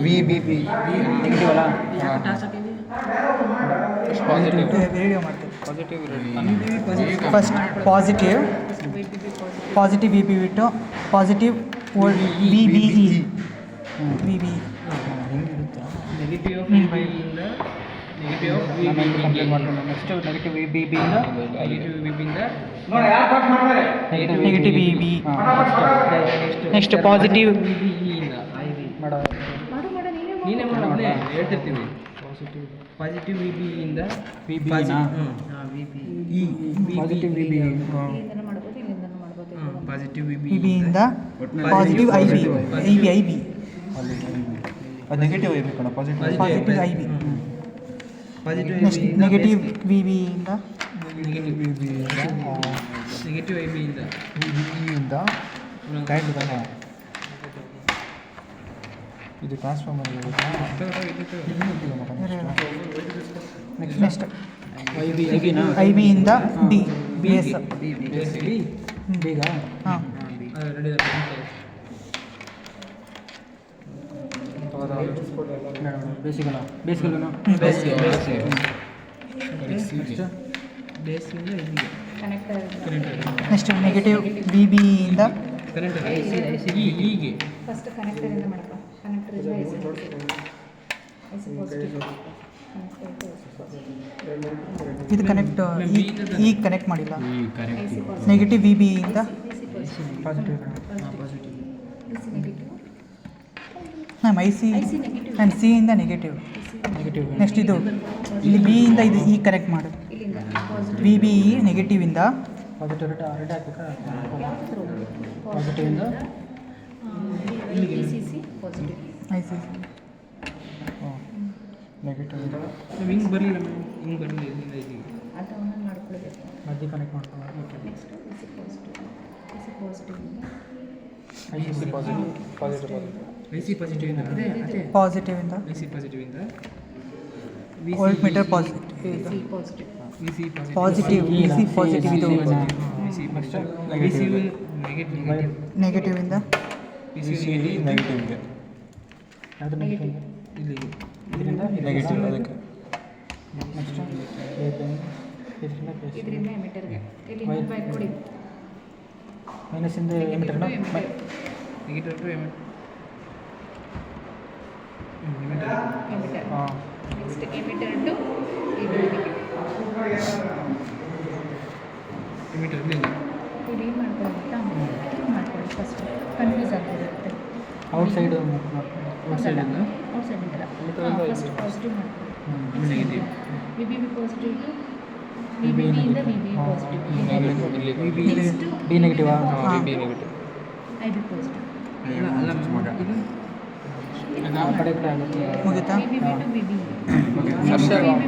V B B negative ಅಲ್ಲ. Positive video ಮಾಡ್ತೀವಿ. Positive first positive positive V B ಬಿಟ್ಟು positive V B E V B negative of V B ಇಂದ negative of V B complete ಮಾಡ್ಕೊಂಡು next negative V B ಇಂದ negative V B ಇಂದ negative V B next positive V B E ಇಂದ ಮಾಡೋ ನೀನೇ ಮಾಡೋದೇ ಹೇಳ್ತಿರ್ತೀನಿ. ಪಾಸಿಟಿವ್ ವಿ ಬಿ ಇಂದ V B V B E positive V B positive V V B B ಇಂದ positive I B I B I B ಅದು negative ಇರಬೇಕು ಕಣ positive positive I B positive next negative V B ಇಂದ negative V B negative I B ಇಂದ ಇಂದ current ತಾನೆ ಇದು transformer next I B ಇಂದ ಡಿ ಬಿ ಎಸ್ ಬೇಗ ಹಾಂ ರೆಡಿ ಬೇಸಿಗಲ್ಲ ಬೇಸಿಗಲ್ಲ ಬೇಸಿಂದ ಇಲ್ಲಿಗೆ ನೆಕ್ಸ್ಟ್ ನೆಗೆಟಿವ್ ವಿ ಬಿ ಇಂದ ಕರೆಂಟ್ ಹೀಗೆ ಫಸ್ಟ್ ಕನೆಕ್ಟರಿಂದ ಮಾಡಪ್ಪ ಕನೆಕ್ಟರ್ ಇಂದ ಐಸಿ ಪಾಸಿಟಿವ್ ಇದು ಕನೆಕ್ಟ್ ಈಗ ಕನೆಕ್ಟ್ ಮಾಡಿಲ್ಲ IC positive negative V B ಇಂದ positive negative ma'am I C IC negative and C ಇಂದ ನೆಗೆಟಿವ್ ನೆಗೆಟಿವ್ ನೆಕ್ಸ್ಟ್ ಇದು ಇಲ್ಲಿ ಬಿ ಇಂದ ಇದು ಈಗ ಕನೆಕ್ಟ್ ಮಾಡು ಇಲ್ಲಿಂದ positive V B E negative ಇಂದ ಪಾಸಿಟಿವ್ ರೆಡ್ ಹಾಕ್ಬೇಕಾ ಪಾಸಿಟಿವ್ ಇಂದ C positive I C negative ಹಿಂಗೆ ಬರಲಿಲ್ಲ ಮ್ಯಾಮ್ ಹಿಂಗೆ ಬರಲಿಲ್ಲ ಇಲ್ಲಿಂದ ಇಲ್ಲಿಗೆ ಅದನ್ನು ಮಾಡ್ಕೊಳ್ಬೇಕು ಮಧ್ಯೆ ಕನೆಕ್ಟ್ ಮಾಡ್ಕೊಳ್ಳೋಣ ನೆಕ್ಸ್ಟ್ ಐಸಿ ಪಾಸಿಟಿವ್ ಇಂದ I C positive positive I C positive ಇಂದ ಅದೇ ಅದೇ ಪಾಸಿಟಿವ್ ಇಂದ ಐ ಸಿ ಪಾಸಿಟಿವ್ ಇಂದ volt metre positive IC positive V C positive V C positive ಇದು V C positive V C negative negative ಇಂದ V C C D ನೆಗೆಟಿವ್ಗೆ ಯಾವುದು negative ಇಲ್ಲಿಗೆ ಇದರಿಂದ ನೆಗೆಟಿವ್ ಅದಕ್ಕೆ ನೆಕ್ಸ್ಟ್ ಇದರಿಂದ ಪ್ಲಸ್ ಇದರಿಂದ ಎಮಿಟರ್ಗೆ ಇಲ್ಲಿ ಬೈಕ್ ಕೊಡಿ ಮೈನಸ್ಸಿಂದ ಎಮಿಟರ್ನ ನೆಗೆಟಿವ್ ಟು ಎಮಿಟರ್ ಹಾಂ ನೆಕ್ಸ್ಟ್ ಎಮಿಟರ್ ಟು ಇದು ಎಮಿಟರ್ ಇಲ್ಲಿಂದ ಇದು ಏನು ಮಾಡ್ಕೊಳ್ಳಿ ಮಾಡ್ಕೊಳ್ಳಿ ಫಸ್ಟ್ ಕನ್ಫ್ಯೂಸ್ ಆಗ್ತಿರುತ್ತೆ ಔಟ್ ಸೈಡ್ ಔಟ್ ಸೈಡಿಂದ ಔಟ್ ಸೈಡ್ ಇಂದ ಫಸ್ಟ್ ಪಾಸಿಟಿವ್ ಮಾಡ್ಕೊಳ್ಳಿ negative V B positive V B ಇಂದ V B positive V B next D ನೆಗೆಟಿವಾ V B negative I B positive ಅಲ್ಲ ಇದು ಆ ಕಡೆ ಆಗುತ್ತೆ ಮುಗಿತಾ V B to V B